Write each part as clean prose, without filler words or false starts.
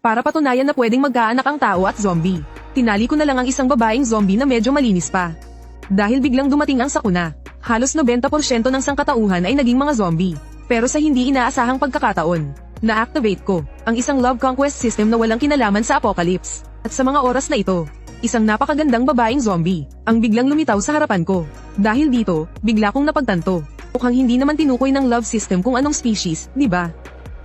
Para patunayan na pwedeng magkaanak ang tao at zombie, tinali ko na lang ang isang babaeng zombie na medyo malinis pa. Dahil biglang dumating ang sakuna, halos 90% ng sangkatauhan ay naging mga zombie. Pero sa hindi inaasahang pagkakataon, na-activate ko ang isang love conquest system na walang kinalaman sa apocalypse. At sa mga oras na ito, isang napakagandang babaeng zombie ang biglang lumitaw sa harapan ko. Dahil dito, bigla kong napagtanto. Mukhang hindi naman tinukoy ng love system kung anong species, di ba?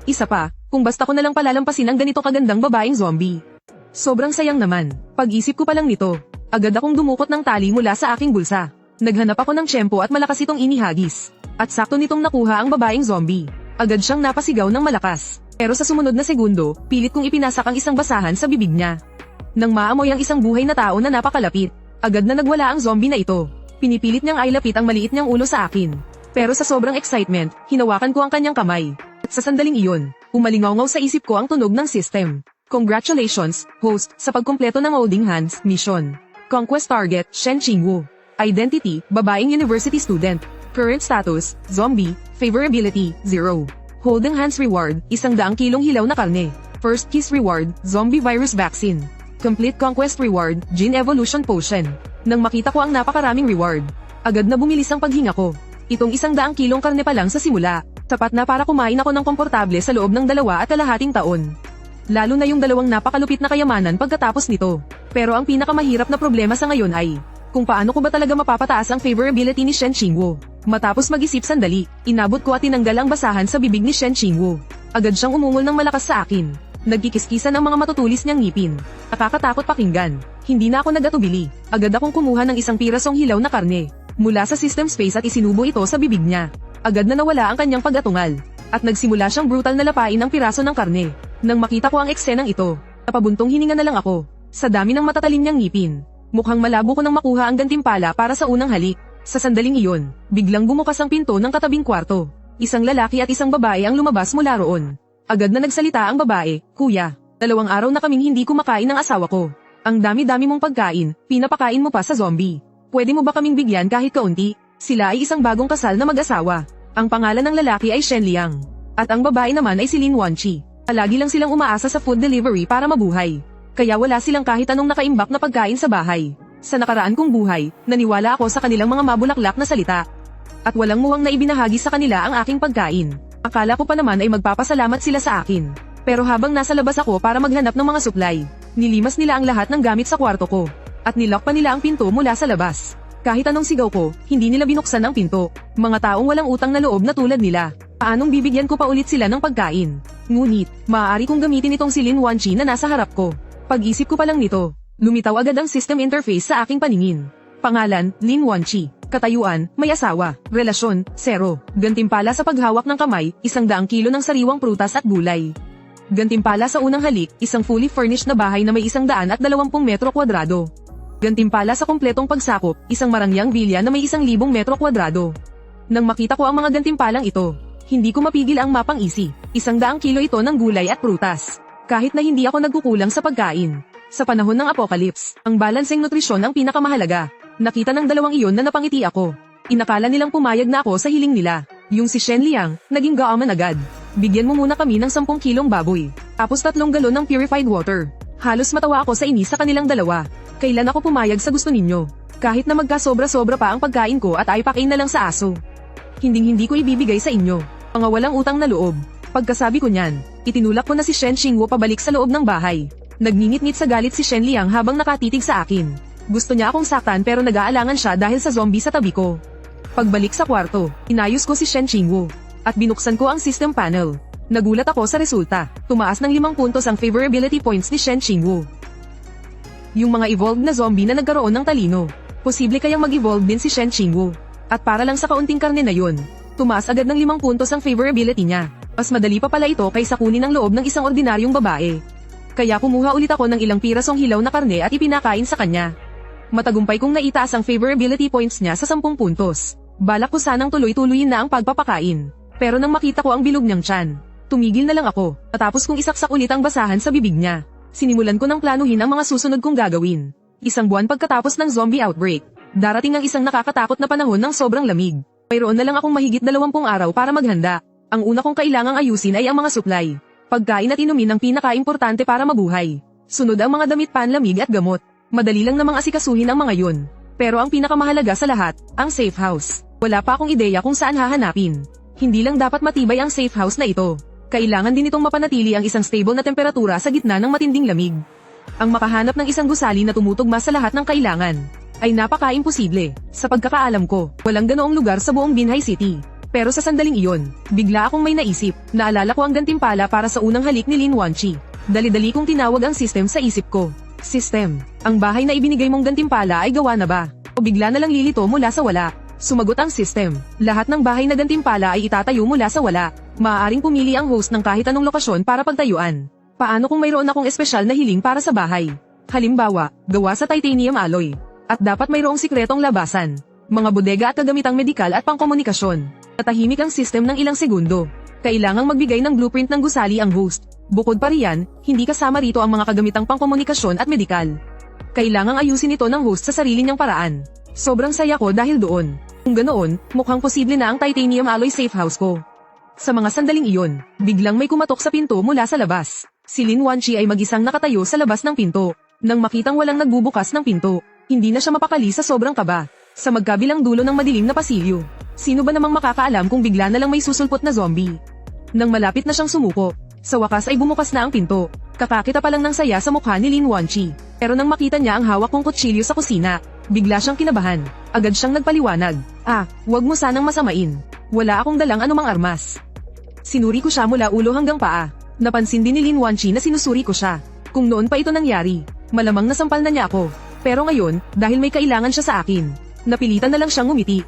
Isa pa, kung basta ko na lang palalampasin ang ganito kagandang babaeng zombie. Sobrang sayang naman. Pag-isip ko pa lang nito, agad akong dumukot ng tali mula sa aking bulsa. Naghanap ako ng tiyempo at malakas itong inihagis. At sakto nitong nakuha ang babaeng zombie. Agad siyang napasigaw ng malakas. Pero sa sumunod na segundo, pilit kong ipinasak ang isang basahan sa bibig niya. Nang maamoy ang isang buhay na tao na napakalapit, agad na nagwala ang zombie na ito. Pinipilit niyang ailapit ang maliit niyang ulo sa akin. Pero sa sobrang excitement, hinawakan ko ang kanyang kamay. At sa sandaling iyon, umalingaw sa isip ko ang tunog ng system. Congratulations, host, sa pagkumpleto ng Holding Hands mission. Conquest target, Shen Qingwu. Identity, babaeng university student. Current status, zombie. Favorability, 0. Holding Hands reward, 100 kilong hilaw na karne. First kiss reward, zombie virus vaccine. Complete conquest reward, gene evolution potion. Nang makita ko ang napakaraming reward, agad na bumilis ang paghinga ko. Itong 100 kilong karne pa lang sa simula, sapat na para kumain ako ng komportable sa loob ng 2.5 taon. Lalo na yung dalawang napakalupit na kayamanan pagkatapos nito. Pero ang pinakamahirap na problema sa ngayon ay, kung paano ko ba talaga mapapataas ang favorability ni Shen Qingwu. Matapos mag-isip sandali, inabot ko at tinanggal ang basahan sa bibig ni Shen Qingwu. Agad siyang umungol ng malakas sa akin. Nagkikiskisan ang mga matutulis niyang ngipin. Nakakatakot pakinggan. Hindi na ako nagatubili. Agad akong kumuha ng isang pirasong hilaw na karne mula sa system space at isinubo ito sa bibig niya. Agad na nawala ang kanyang pag-atungal. At nagsimula siyang brutal na lapain ang piraso ng karne. Nang makita ko ang eksenang ito, napabuntong hininga na lang ako. Sa dami ng matatalim niyang ngipin, mukhang malabo ko nang makuha ang gantimpala para sa unang halik. Sa sandaling iyon, biglang bumukas ang pinto ng katabing kwarto. Isang lalaki at isang babae ang lumabas mula roon. Agad na nagsalita ang babae, "Kuya, 2 araw na kaming hindi kumakain ng asawa ko. Ang dami-dami mong pagkain, pinapakain mo pa sa zombie. Pwede mo ba kaming bigyan kahit kaunti?" Sila ay isang bagong kasal na mag-asawa. Ang pangalan ng lalaki ay Shen Liang. At ang babae naman ay si Lin Wanqi. Palagi lang silang umaasa sa food delivery para mabuhay. Kaya wala silang kahit anong nakaimbak na pagkain sa bahay. Sa nakaraan kong buhay, naniwala ako sa kanilang mga mabulaklak na salita. At walang muwang na ibinahagi sa kanila ang aking pagkain. Akala ko pa naman ay magpapasalamat sila sa akin. Pero habang nasa labas ako para maghanap ng mga supply, nilimas nila ang lahat ng gamit sa kwarto ko. At nilock pa nila ang pinto mula sa labas. Kahit anong sigaw ko, hindi nila binuksan ang pinto. Mga taong walang utang na loob na tulad nila. Paanong bibigyan ko pa ulit sila ng pagkain? Ngunit, maaari kong gamitin itong si Lin Wanqi na nasa harap ko. Pag-isip ko pa lang nito, lumitaw agad ang system interface sa aking paningin. Pangalan, Lin Wanqi. Katayuan, may asawa. Relasyon, 0. Gantimpala sa paghawak ng kamay, 100 kilo ng sariwang prutas at gulay. Gantimpala sa unang halik, isang fully furnished na bahay na may 120 metro kwadrado. Gantimpala sa kumpletong pagsakop, isang marangyang villa na may 1,000 metro kwadrado. Nang makita ko ang mga gantimpalang ito, hindi ko mapigil ang mapang-isi. 100 kilo ito ng gulay at prutas. Kahit na hindi ako nagkukulang sa pagkain. Sa panahon ng apocalypse, ang balanseng nutrisyon ang pinakamahalaga. Nakita ng dalawang iyon na napangiti ako. Inakala nilang pumayag na ako sa hiling nila. Yung si Shen Liang, naging gaaman agad. Bigyan mo muna kami ng 10 kilong baboy. Tapos 3 galon ng purified water. Halos matawa ako sa inis sa kanilang dalawa. Kailan ako pumayag sa gusto ninyo? Kahit na magkasobra-sobra pa ang pagkain ko at aipakin na lang sa aso. Hinding-hindi ko ibibigay sa inyo. Mga walang utang na loob. Pagkasabi ko niyan, itinulak ko na si Shen Qingwu pabalik sa loob ng bahay. Nagngingit-ngit sa galit si Shen Liang habang nakatitig sa akin. Gusto niya akong saktan pero nag-aalangan siya dahil sa zombie sa tabi ko. Pagbalik sa kwarto, inayos ko si Shen Qingwu. At binuksan ko ang system panel. Nagulat ako sa resulta. Tumaas ng 5 puntos ang favorability points ni Shen Qingwu. Yung mga evolved na zombie na nagkaroon ng talino. Posible kayang mag-evolve din si Shen Qingwu. At para lang sa kaunting karne na yun, tumaas agad ng 5 puntos ang favorability niya. Mas madali pa pala ito kaysa kunin ang loob ng isang ordinaryong babae. Kaya kumuha ulit ako ng ilang pirasong hilaw na karne at ipinakain sa kanya. Matagumpay kong naitaas ang favorability points niya sa 10 puntos. Balak ko sanang tuloy-tuloyin na ang pagpapakain. Pero nang makita ko ang bilog niyang tiyan, tumigil na lang ako. Matapos kong isaksak ulit ang basahan sa bibig niya, sinimulan ko ng planuhin ang mga susunod kong gagawin. 1 buwan pagkatapos ng zombie outbreak, darating ang isang nakakatakot na panahon ng sobrang lamig. Mayroon na lang akong mahigit 20 araw para maghanda. Ang una kong kailangang ayusin ay ang mga supply. Pagkain at inumin ang pinaka-importante para mabuhay. Sunod ang mga damit panlamig at gamot. Madali lang namang asikasuhin ang mga yun. Pero ang pinakamahalaga sa lahat, ang safe house. Wala pa akong ideya kung saan hahanapin. Hindi lang dapat matibay ang safe house na ito. Kailangan din itong mapanatili ang isang stable na temperatura sa gitna ng matinding lamig. Ang makahanap ng isang gusali na tumutugma sa lahat ng kailangan ay napaka-imposible. Sa pagkakaalam ko, walang ganoong lugar sa buong Binhay City. Pero sa sandaling iyon, bigla akong may naisip. Naalala ko ang gantimpala para sa unang halik ni Lin Wanchi. Dali-dali kong tinawag ang system sa isip ko. System, ang bahay na ibinigay mong gantimpala ay gawa na ba? O bigla na lang lilito mula sa wala? Sumagot ang system. Lahat ng bahay na gantimpala ay itatayo mula sa wala. Maaaring pumili ang host ng kahit anong lokasyon para pagtayuan. Paano kung mayroon akong espesyal na hiling para sa bahay? Halimbawa, gawa sa titanium alloy. At dapat mayroong sikretong labasan. Mga bodega at kagamitang medikal at pangkomunikasyon. Natahimik ang system ng ilang segundo. Kailangang magbigay ng blueprint ng gusali ang host. Bukod pa riyan, hindi kasama rito ang mga kagamitang pangkomunikasyon at medikal. Kailangang ayusin ito ng host sa sarili niyang paraan. Sobrang saya ko dahil doon. Kung ganoon, mukhang posible na ang titanium alloy safe house ko. Sa mga sandaling iyon, biglang may kumatok sa pinto mula sa labas. Si Lin Wanchi ay mag-isang nakatayo sa labas ng pinto. Nang makitang walang nagbubukas ng pinto, hindi na siya mapakali sa sobrang kaba. Sa magkabilang dulo ng madilim na pasilyo, sino ba namang makakaalam kung bigla na lang may susulpot na zombie? Nang malapit na siyang sumuko, sa wakas ay bumukas na ang pinto. Kakakita pa lang ng saya sa mukha ni Lin Wanchi. Pero nang makita niya ang hawak kong kutsilyo sa kusina, bigla siyang kinabahan. Agad siyang nagpaliwanag. Huwag mo sanang masamain. Wala akong dalang anumang armas. Sinuri ko siya mula ulo hanggang paa. Napansin din ni Lin Wanchi na sinusuri ko siya. Kung noon pa ito nangyari, malamang nasampal na niya ako. Pero ngayon, dahil may kailangan siya sa akin, napilitan na lang siyang ngumiti.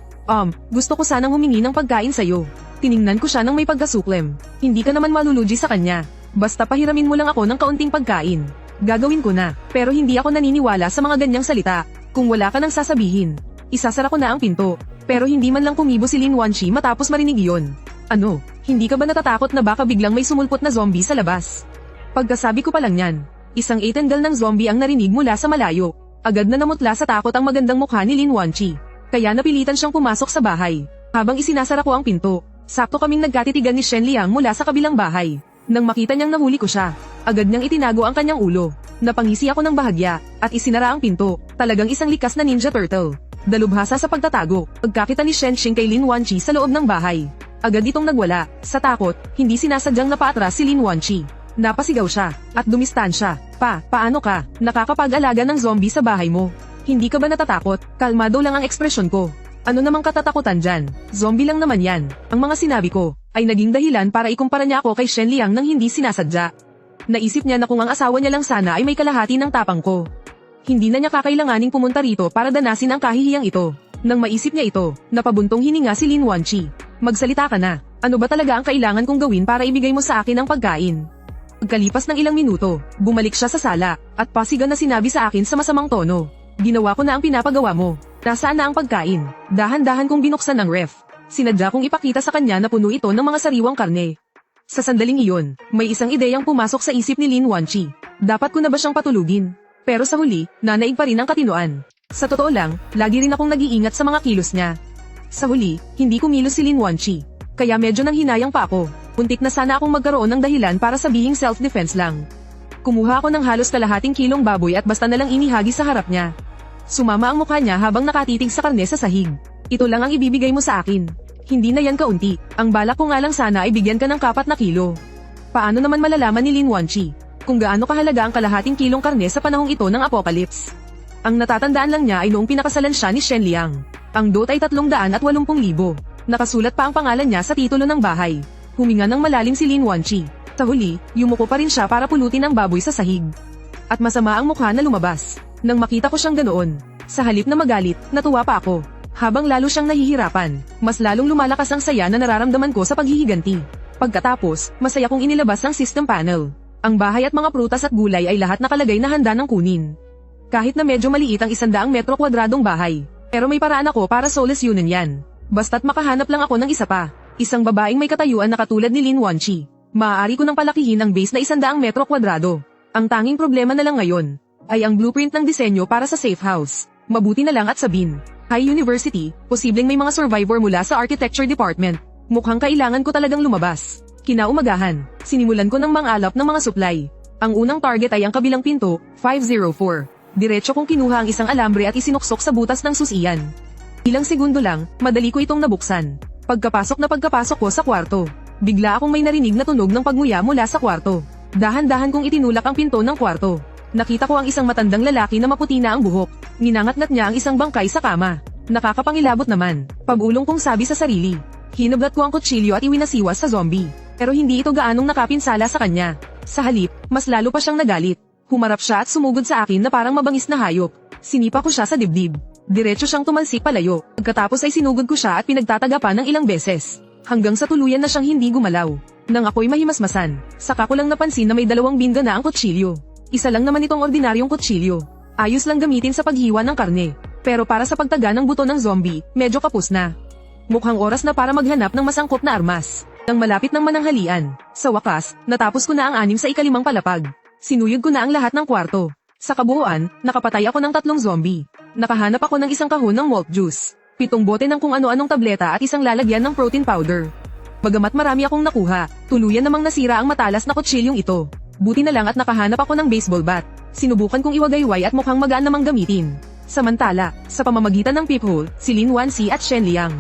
Gusto ko sanang humingi ng pagkain sa'yo. Tiningnan ko siya ng may pagkasuklem. Hindi ka naman malulugi sa kanya. Basta pahiramin mo lang ako ng kaunting pagkain. Gagawin ko na, pero hindi ako naniniwala sa mga ganyang salita. Kung wala ka nang sasabihin, isasara ko na ang pinto. Pero hindi man lang kumibo si Lin Wanchi matapos marinig iyon. Ano, hindi ka ba natatakot na baka biglang may sumulpot na zombie sa labas? Pagkasabi ko pa lang yan, isang etendal ng zombie ang narinig mula sa malayo. Agad na namutla sa takot ang magandang mukha ni Lin Wanchi. Kaya napilitan siyang pumasok sa bahay. Habang isinasara ko ang pinto, sakto kaming nagkatitigan ni Shen Liang mula sa kabilang bahay. Nang makita niyang nahuli ko siya, agad niyang itinago ang kanyang ulo. Napangisi ako ng bahagya, at isinara ang pinto. Talagang isang likas na ninja turtle. Dalubhasa sa pagtatago, pagkakita ni Shen Xing kay Lin Wanchi sa loob ng bahay. Agad itong nagwala. Sa takot, hindi sinasadyang napaatras si Lin Wanchi. Napasigaw siya, at dumistansya. Paano ka? Nakakapag-alaga ng zombie sa bahay mo. Hindi ka ba natatakot? Kalmado lang ang ekspresyon ko. Ano namang katatakutan dyan? Zombie lang naman yan. Ang mga sinabi ko, ay naging dahilan para ikumpara niya ako kay Shen Liang nang hindi sinasadya. Naisip niya na kung ang asawa niya lang sana ay may kalahati ng tapang ko. Hindi na niya kakailanganing pumunta rito para danasin ang kahihiyang ito. Nang maisip niya ito, napabuntong hininga si Lin Wanchi. Magsalita ka na. Ano ba talaga ang kailangan kong gawin para ibigay mo sa akin ang pagkain? Pagkalipas ng ilang minuto, bumalik siya sa sala, at pasigan na sinabi sa akin sa masamang tono. Ginawa ko na ang pinapagawa mo. Nasaan na ang pagkain? Dahan-dahan kong binuksan ang ref. Sinadya kong ipakita sa kanya na puno ito ng mga sariwang karne. Sa sandaling iyon, may isang ideyang pumasok sa isip ni Lin Wanchi. Dapat ko na ba siyang patulugin? Pero sa huli, nanaig pa rin ang katinoan. Sa totoo lang, lagi rin akong nag-iingat sa mga kilos niya. Sa huli, hindi kumilos si Lin Wanchi. Kaya medyo nang hinayang pa ako. Puntik na sana akong magkaroon ng dahilan para sabihing self-defense lang. Kumuha ako ng halos kalahating kilong baboy at basta nalang inihagi sa harap niya. Sumama ang mukha niya habang nakatitig sa karne sa sahig. Ito lang ang ibibigay mo sa akin. Hindi na yan kaunti. Ang balak ko nga lang sana ay bigyan ka ng 4 na kilo. Paano naman malalaman ni Lin Wanchi kung gaano kahalaga ang kalahating kilong karne sa panahong ito ng apocalypse? Ang natatandaan lang niya ay noong pinakasalan siya ni Shen Liang. Ang dot ay 380,000. Nakasulat pa ang pangalan niya sa titulo ng bahay. Huminga ng malalim si Lin Wanchi. Sa huli, yumuko pa rin siya para pulutin ang baboy sa sahig. At masama ang mukha na lumabas. Nang makita ko siyang ganoon, sa halip na magalit, natuwa pa ako. Habang lalo siyang nahihirapan, mas lalong lumalakas ang saya na nararamdaman ko sa paghihiganti. Pagkatapos, masaya kong inilabas ang system panel. Ang bahay at mga prutas at gulay ay lahat nakalagay na handa ng kunin. Kahit na medyo maliit ang 100 metro kwadradong bahay, pero may paraan ako para soulless union yan. Basta't makahanap lang ako ng isa pa. Isang babaeng may katayuan na katulad ni Lin Wanchi. Maaari ko nang palakihin ang base na 100 metro kwadrado. Ang tanging problema na lang ngayon ay ang blueprint ng disenyo para sa safe house. Mabuti na lang at Sabin High University, posibleng may mga survivor mula sa architecture department. Mukhang kailangan ko talagang lumabas. Kinaumagahan, sinimulan ko ng mangalap ng mga supply. Ang unang target ay ang kabilang pinto, 504. Diretso kong kinuha ang isang alambre at isinuksok sa butas ng susian. Ilang segundo lang, madali ko itong nabuksan. Pagkapasok ko sa kwarto, bigla akong may narinig na tunog ng pagmuya mula sa kwarto. Dahan-dahan kong itinulak ang pinto ng kwarto. Nakita ko ang isang matandang lalaki na maputi na ang buhok. Ninangat-ngat niya ang isang bangkay sa kama. Nakakapangilabot naman. Pag-ulong kong sabi sa sarili. Hinablat ko ang kutsilyo at iwinasiwas sa zombie. Pero hindi ito gaanong nakapinsala sa kanya. Sa halip, mas lalo pa siyang nagalit. Humarap siya at sumugod sa akin na parang mabangis na hayop. Sinipa ko siya sa dibdib. Diretso siyang tumalsik palayo. Pagkatapos ay sinugod ko siya at pinagtatagapan ng ilang beses. Hanggang sa tuluyan na siyang hindi gumalaw. Nang ako'y mahimasmasan, saka ko lang napansin na may 2 binga na ang kutsilyo. Isa lang naman itong ordinaryong kutsilyo. Ayos lang gamitin sa paghiwa ng karne. Pero para sa pagtaga ng buto ng zombie, medyo kapos na. Mukhang oras na para maghanap ng masangkot na armas. Nang malapit ng mananghalian, sa wakas, natapos ko na ang 6 sa ikalimang palapag. Sinuyod ko na ang lahat ng kwarto. Sa kabuuan, nakapatay ako ng 3 zombie. Nakahanap ako ng isang kahon ng malt juice, 7 bote ng kung ano-anong tableta at isang lalagyan ng protein powder. Bagamat marami akong nakuha, tuluyan namang nasira ang matalas na kutsilyong ito. Buti na lang at nakahanap ako ng baseball bat. Sinubukan kong iwagayway at mukhang magaan namang gamitin. Samantala, sa pamamagitan ng peephole, si Lin Wanxi at Shen Liang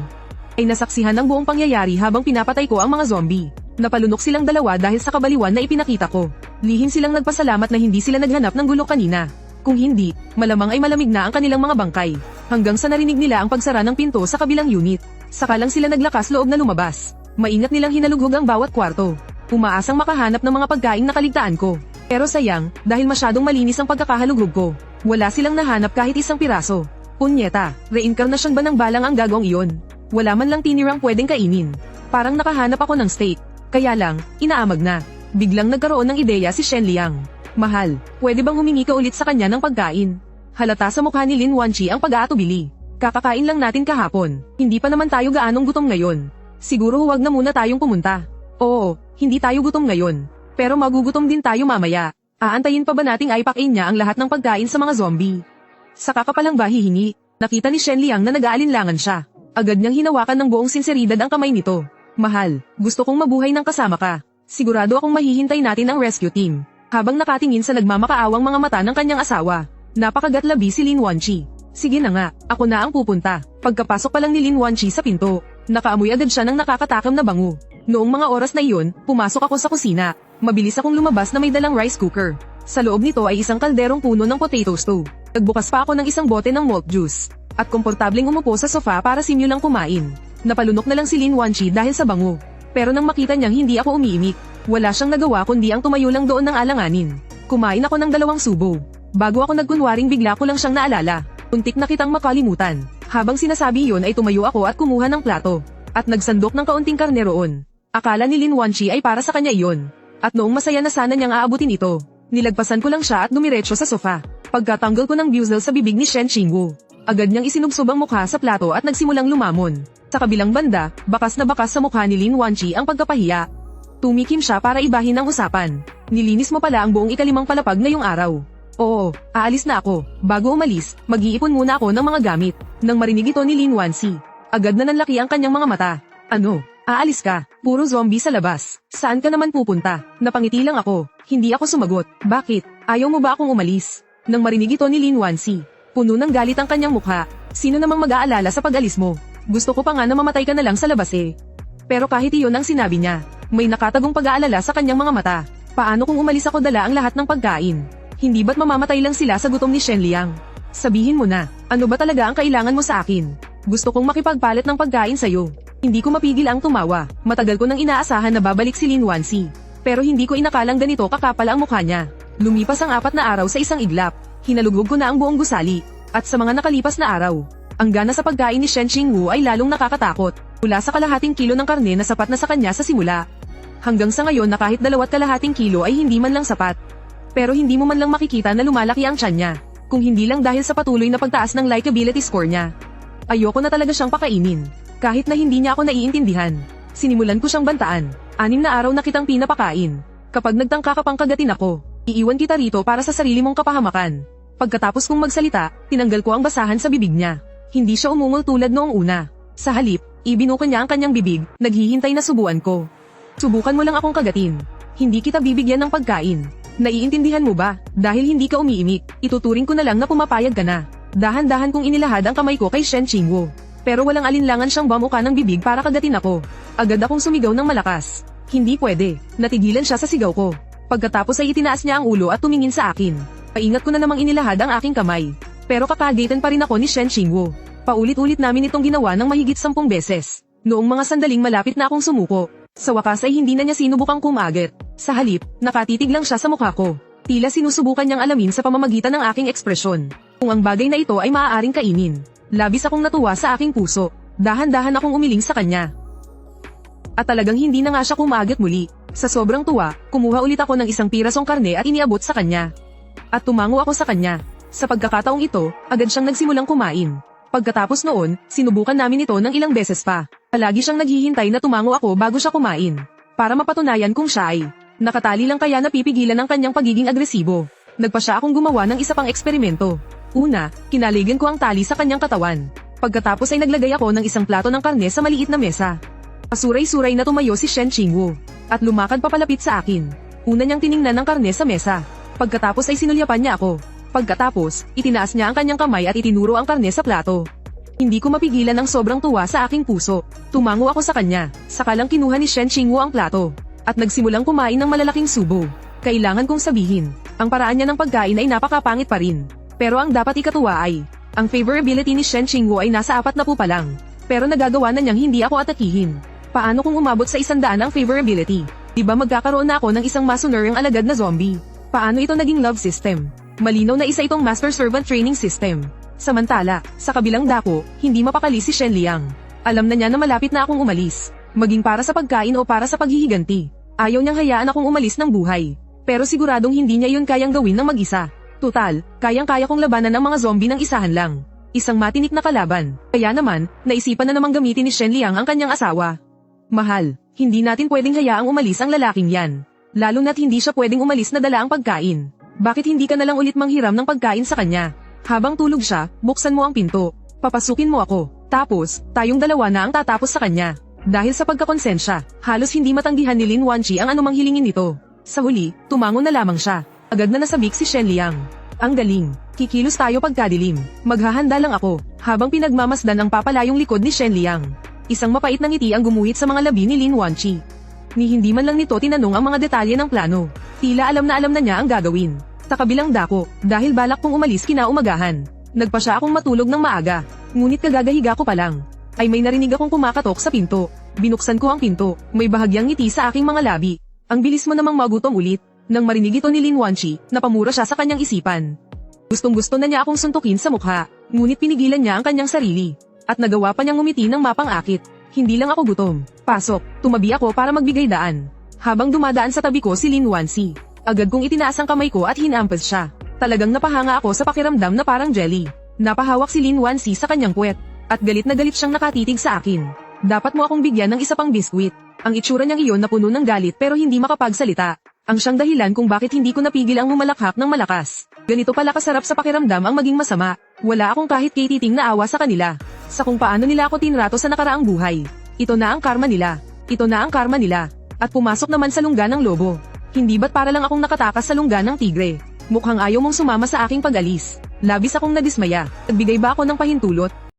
ay nasaksihan ng buong pangyayari habang pinapatay ko ang mga zombie. Napalunok silang dalawa dahil sa kabaliwan na ipinakita ko. Lihim silang nagpasalamat na hindi sila naghanap ng gulo kanina. Kung hindi, malamang ay malamig na ang kanilang mga bangkay. Hanggang sa narinig nila ang pagsara ng pinto sa kabilang unit. Saka lang sila naglakas loob na lumabas. Maingat nilang hinalughog ang bawat kwarto. Umaasang makahanap ng mga pagkaing nakaligtaan ko. Pero sayang, dahil masyadong malinis ang pagkakahalughog ko, wala silang nahanap kahit isang piraso. Punyeta, reinkarnasyon ba ng balang ang gagawang iyon? Wala man lang tinirang pwedeng kainin. Parang nakahanap ako ng steak. Kaya lang, inaamag na. Biglang nagkaroon ng ideya si Shen Liang. Mahal, pwede bang humingi ka ulit sa kanya ng pagkain? Halata sa mukha ni Lin Wanxi ang pag-aatubili. Kakakain lang natin kahapon. Hindi pa naman tayo gaanong gutom ngayon. Siguro huwag na muna tayong pumunta. Oo, hindi tayo gutom ngayon. Pero magugutom din tayo mamaya. Aantayin pa ba nating aipakin niya ang lahat ng pagkain sa mga zombie? Saka ka palang ba hihingi? Nakita ni Shen Liang na nag-aalinlangan siya. Agad niyang hinawakan ng buong sinseridad ang kamay nito. Mahal, gusto kong mabuhay ng kasama ka. Sigurado akong mahihintay natin ang rescue team. Habang nakatingin sa nagmamakaawang mga mata ng kanyang asawa, napakagatlabi si Lin Wanxi. Sige na nga, ako na ang pupunta. Pagkapasok pa lang ni Lin Wanxi sa pinto, nakaamoy agad siya ng nakakatakam na bango. Noong mga oras na iyon, pumasok ako sa kusina. Mabilis akong lumabas na may dalang rice cooker. Sa loob nito ay isang kalderong puno ng potato stew. Nagbukas pa ako ng isang bote ng malt juice. At komportabling umupo sa sofa para simulang kumain. Napalunok na lang si Lin Wanxi dahil sa bango. Pero nang makita niyang hindi ako umiimik, wala siyang nagawa kundi ang tumayo lang doon ng alanganin. Kumain ako ng 2 subo. Bago ako nagkunwaring bigla ko lang siyang naalala. Untik na kitang makalimutan. Habang sinasabi yun ay tumayo ako at kumuha ng plato. At nagsandok ng kaunting karne roon. Akala ni Lin Wanxi ay para sa kanya iyon. At noong masaya na sana niyang aabutin ito, nilagpasan ko lang siya at dumiretso sa sofa. Pagkatanggal ko ng buzzle sa bibig ni Shen Qingwu, agad niyang isinubsob ang mukha sa plato at nagsimulang lumamon. Sa kabilang banda, bakas na bakas sa mukha ni Lin Wanxi ang pagkapahiya. Tumikim siya para ibahin ang usapan. Nilinis mo pala ang buong ikalimang palapag ngayong araw. Oo, aalis na ako. Bago umalis, mag-iipon muna ako ng mga gamit. Nang marinig ito ni Lin Wanxi, agad na nanlaki ang kanyang mga mata. Ano? Aalis ka? Puro zombie sa labas. Saan ka naman pupunta? Napangiti lang ako. Hindi ako sumagot. Bakit? Ayaw mo ba akong umalis? Nang marinig ito ni Lin Wanxi, puno ng galit ang kanyang mukha. Sino namang mag-aalala sa pag-alis mo? Gusto ko pa nga na mamatay ka na lang sa labas eh. Pero kahit iyon ang sinabi niya, may nakatagong pag-aalala sa kanyang mga mata. Paano kung umalis ako dala ang lahat ng pagkain? Hindi ba't mamamatay lang sila sa gutom ni Shen Liang? Sabihin mo na, ano ba talaga ang kailangan mo sa akin? Gusto kong makipagpalit ng pagkain sa'yo. Hindi ko mapigil ang tumawa. Matagal ko nang inaasahan na babalik si Lin Wanxi. Pero hindi ko inakalang ganito kakapal ang mukha niya. Lumipas ang 4 na araw sa isang iglap. Hinalughog ko na ang buong gusali. At sa mga nakalipas na araw, ang gana sa pagkain ni Shen Qingwu ay lalong nakakatakot. Mula sa kalahating kilo ng karne na sapat na sa kanya sa simula. Hanggang sa ngayon na kahit 2.5 kilo ay hindi man lang sapat. Pero hindi mo man lang makikita na lumalaki ang tiyan niya. Kung hindi lang dahil sa patuloy na pagtaas ng likability score niya. Ayoko na talaga siyang pakainin. Kahit na hindi niya ako naiintindihan. Sinimulan ko siyang bantaan. 6 na araw na kitang pinapakain. Kapag nagtangka ka pang kagatin ako, iiwan kita rito para sa sarili mong kapahamakan. Pagkatapos kong magsalita, tinanggal ko ang basahan sa bibig niya. Hindi siya umungol tulad noong una. Sa halip, ibinuka niya ang kanyang bibig, naghihintay na subuan ko. Subukan mo lang akong kagatin. Hindi kita bibigyan ng pagkain. Naiintindihan mo ba? Dahil hindi ka umiimik, ituturing ko na lang na pumapayag ka na. Dahan-dahan kong inilahad ang kamay ko kay Shen Qingwu. Pero walang alinlangan siyang bamuka ng bibig para kagatin ako. Agad akong sumigaw ng malakas. Hindi pwede. Natigilan siya sa sigaw ko. Pagkatapos ay itinaas niya ang ulo at tumingin sa akin. Paingat ko na namang inilahad ang aking kamay. Pero kakagatan pa rin ako ni Shen Qingwu. Paulit-ulit namin itong ginawa ng mahigit 10 beses. Noong mga sandaling malapit na akong sumuko, sa wakas ay hindi na niya sinubukang kumagat. Sa halip, nakatitig lang siya sa mukha ko. Tila sinusubukan niyang alamin sa pamamagitan ng aking ekspresyon kung ang bagay na ito ay maaaring kainin. Labis akong natuwa sa aking puso. Dahan-dahan akong umiling sa kanya. At talagang hindi na nga siya kumagat muli. Sa sobrang tuwa, kumuha ulit ako ng isang pirasong karne at iniabot sa kanya. At tumango ako sa kanya. Sa pagkakataong ito, agad siyang nagsimulang kumain. Pagkatapos noon, sinubukan namin ito ng ilang beses pa. Palagi siyang naghihintay na tumango ako bago siya kumain. Para mapatunayan kung siya ay nakatali lang kaya napipigilan ang kanyang pagiging agresibo. Nagpa siya akong gumawa ng isa pang eksperimento. Una, kinaligan ko ang tali sa kanyang katawan. Pagkatapos ay naglagay ako ng isang plato ng karne sa maliit na mesa. Pasuray-suray na tumayo si Shen Qingwu at lumakad papalapit sa akin. Una niyang tiningnan ng karne sa mesa. Pagkatapos ay sinulyapan niya ako. Pagkatapos, itinaas niya ang kanyang kamay at itinuro ang karne sa plato. Hindi ko mapigilan ang sobrang tuwa sa aking puso. Tumango ako sa kanya. Saka lang kinuha ni Shen Qingwu ang plato at nagsimulang kumain ng malalaking subo. Kailangan kong sabihin, ang paraan niya ng pagkain ay napakapangit pa rin. Pero ang dapat ikatuwa ay, ang favorability ni Shen Qingwu ay nasa 40 pa lang. Pero nagagawa na niyang hindi ako atakihin. Paano kung umabot sa 100 ang favorability? Diba magkakaroon na ako ng isang masunuring alagad na zombie? Paano ito naging love system? Malinaw na isa itong master-servant training system. Samantala, sa kabilang dako, hindi mapakali si Shen Liang. Alam na niya na malapit na akong umalis. Maging para sa pagkain o para sa paghihiganti. Ayaw niyang hayaan akong umalis ng buhay. Pero siguradong hindi niya yun kayang gawin ng mag-isa. Tutal, kayang-kaya kong labanan ang mga zombie ng isahan lang. Isang matinik na kalaban. Kaya naman, naisipan na namang gamitin ni Shen Liang ang kanyang asawa. Mahal, hindi natin pwedeng hayaang umalis ang lalaking yan. Lalo na't hindi siya pwedeng umalis na dala ang pagkain. Bakit hindi ka na lang ulit manghiram ng pagkain sa kanya? Habang tulog siya, buksan mo ang pinto. Papasukin mo ako. Tapos, tayong dalawa na ang tatapos sa kanya. Dahil sa pagkakonsensya, halos hindi matanggihan ni Lin Wanqi ang anumang hilingin nito. Sa huli, tumango na lamang siya. Agad na nasabik si Shen Liang. Ang galing. Kikilos tayo pagkadilim. Maghahanda lang ako. Habang pinagmamasdan ang papalayong likod ni Shen Liang. Isang mapait na ngiti ang gumuhit sa mga labi ni Lin Wanqi. Ni hindi man lang nito tinanong ang mga detalye ng plano. Tila alam na niya ang gagawin. Sa kabilang dako, dahil balak kong umalis kinaumagahan. Nagpa siya akong matulog ng maaga. Ngunit kagagahiga ko pa lang, ay may narinig akong kumakatok sa pinto. Binuksan ko ang pinto, may bahagyang ngiti sa aking mga labi. Ang bilis mo namang magutom ulit. Nang marinig ito ni Lin Wanqi, napamura siya sa kanyang isipan. Gustong-gusto na niya akong suntukin sa mukha, ngunit pinigilan niya ang kanyang sarili. At nagawa pa niyang ngumiti ng mapang-akit. Hindi lang ako gutom. Pasok, tumabi ako para magbigay daan. Habang dumadaan sa tabi ko si Lin Wanqi, agad kong itinaas ang kamay ko at hinampas siya. Talagang napahanga ako sa pakiramdam na parang jelly. Napahawak si Lin Wanqi sa kanyang puwet, at galit na galit siyang nakatitig sa akin. Dapat mo akong bigyan ng isa pang biskwit. Ang itsura niyang iyon na puno ng galit pero hindi makapagsalita. Ang siyang dahilan kung bakit hindi ko napigil ang humalakhak ng malakas. Ganito pala kasarap sa pakiramdam ang maging masama. Wala akong kahit kititing na awa sa kanila. Sa kung paano nila ako tinrato sa nakaraang buhay. Ito na ang karma nila. Ito na ang karma nila. At pumasok naman sa lungga ng lobo. Hindi ba't para lang akong nakatakas sa lungga ng tigre? Mukhang ayaw mong sumama sa aking pag-alis. Labis akong nadismaya. Nagbigay ba ako ng pahintulot?